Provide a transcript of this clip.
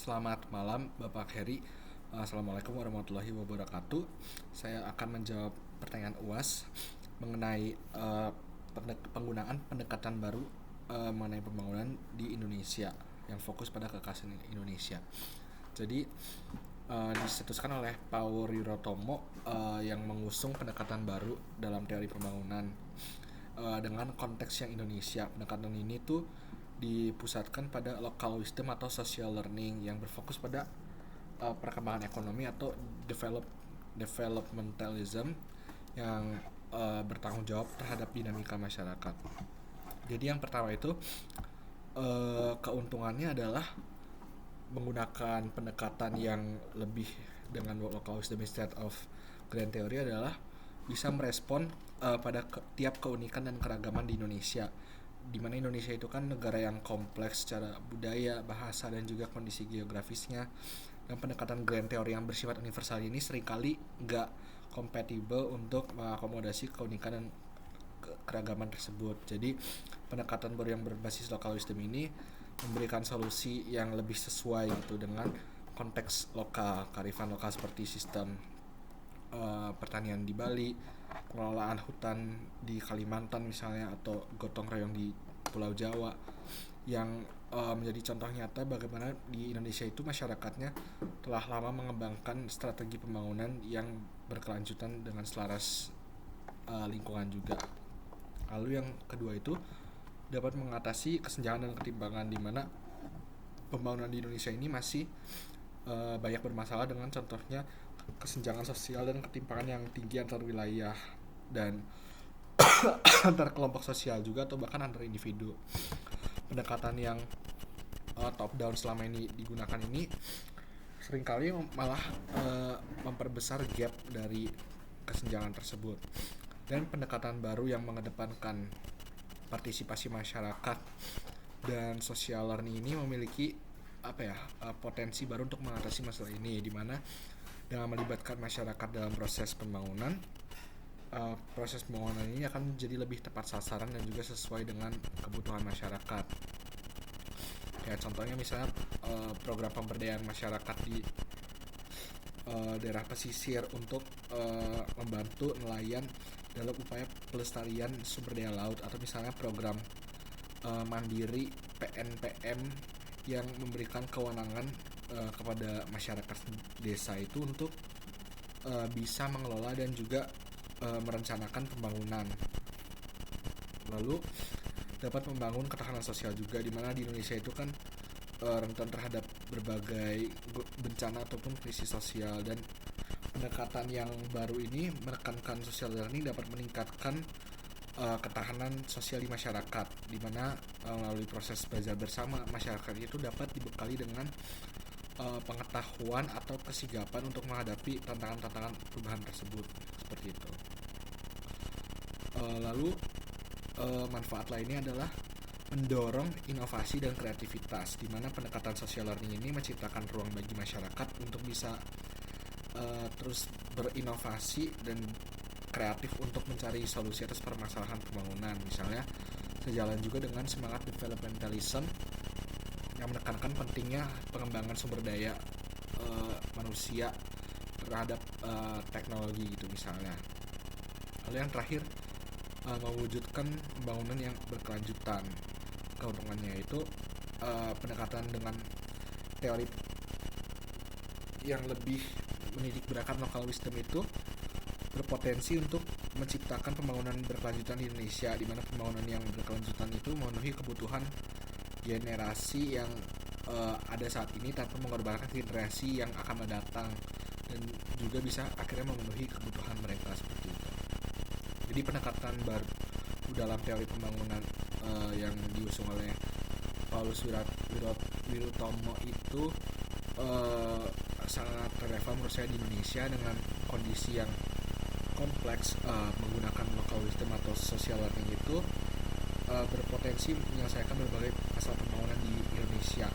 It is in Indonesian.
Selamat malam Bapak Heri. Assalamualaikum warahmatullahi wabarakatuh. Saya akan menjawab pertanyaan UAS mengenai penggunaan pendekatan baru mengenai pembangunan di Indonesia yang fokus pada kekhasan Indonesia. Jadi dicetuskan oleh Paul Wirotomo yang mengusung pendekatan baru dalam teori pembangunan dengan konteks yang Indonesia. Pendekatan ini tuh dipusatkan pada local wisdom atau social learning yang berfokus pada perkembangan ekonomi atau developmentalism yang bertanggung jawab terhadap dinamika masyarakat. Jadi yang pertama itu keuntungannya adalah menggunakan pendekatan yang lebih dengan local wisdom instead of grand theory adalah bisa merespon pada tiap keunikan dan keragaman di Indonesia, di mana Indonesia itu kan negara yang kompleks secara budaya, bahasa, dan juga kondisi geografisnya. Dan pendekatan grand theory yang bersifat universal ini seringkali nggak kompatibel untuk mengakomodasi keunikan dan keragaman tersebut. Jadi pendekatan baru yang berbasis local wisdom ini memberikan solusi yang lebih sesuai gitu dengan konteks lokal, kearifan lokal seperti sistem pertanian di Bali, pengelolaan hutan di Kalimantan misalnya, atau gotong royong di Pulau Jawa, yang menjadi contoh nyata bagaimana di Indonesia itu masyarakatnya telah lama mengembangkan strategi pembangunan yang berkelanjutan dengan selaras lingkungan juga. Lalu yang kedua itu dapat mengatasi kesenjangan dan ketimpangan, di mana pembangunan di Indonesia ini masih banyak bermasalah dengan contohnya kesenjangan sosial dan ketimpangan yang tinggi antar wilayah dan antar kelompok sosial juga, atau bahkan antar individu. Pendekatan yang top down selama ini digunakan ini seringkali malah memperbesar gap dari kesenjangan tersebut. Dan pendekatan baru yang mengedepankan partisipasi masyarakat dan social learning ini memiliki potensi baru untuk mengatasi masalah ini, di mana dengan melibatkan masyarakat dalam proses pembangunan ini akan menjadi lebih tepat sasaran dan juga sesuai dengan kebutuhan masyarakat. Ya, contohnya misalnya program pemberdayaan masyarakat di daerah pesisir untuk membantu nelayan dalam upaya pelestarian sumber daya laut, atau misalnya program mandiri PNPM yang memberikan kewenangan kepada masyarakat desa itu untuk bisa mengelola dan juga merencanakan pembangunan. Lalu dapat membangun ketahanan sosial juga, di mana di Indonesia itu kan rentan terhadap berbagai bencana ataupun krisis sosial, dan pendekatan yang baru ini menekankan social learning dapat meningkatkan ketahanan sosial di masyarakat, di mana melalui proses belajar bersama masyarakat itu dapat dibekali dengan pengetahuan atau kesigapan untuk menghadapi tantangan-tantangan perubahan tersebut, seperti itu. Lalu manfaat lainnya adalah mendorong inovasi dan kreativitas, di mana pendekatan social learning ini menciptakan ruang bagi masyarakat untuk bisa terus berinovasi dan kreatif untuk mencari solusi atas permasalahan pembangunan. Misalnya sejalan juga dengan semangat developmentalism yang menekankan pentingnya pengembangan sumber daya manusia terhadap teknologi gitu misalnya. Lalu yang terakhir, mewujudkan pembangunan yang berkelanjutan. Keuntungannya itu pendekatan dengan teori yang lebih menitik beratkan local wisdom itu berpotensi untuk menciptakan pembangunan berkelanjutan di Indonesia, di mana pembangunan yang berkelanjutan itu memenuhi kebutuhan generasi yang ada saat ini tanpa mengorbankan generasi yang akan mendatang, dan juga bisa akhirnya memenuhi kebutuhan mereka, seperti itu. Jadi pendekatan baru dalam teori pembangunan yang diusung oleh Paul Wirotomo itu sangat relevan menurut saya di Indonesia dengan kondisi yang kompleks. Menggunakan local wisdom atau social learning itu berpotensi menyelesaikan berbagai masalah pembangunan di Indonesia.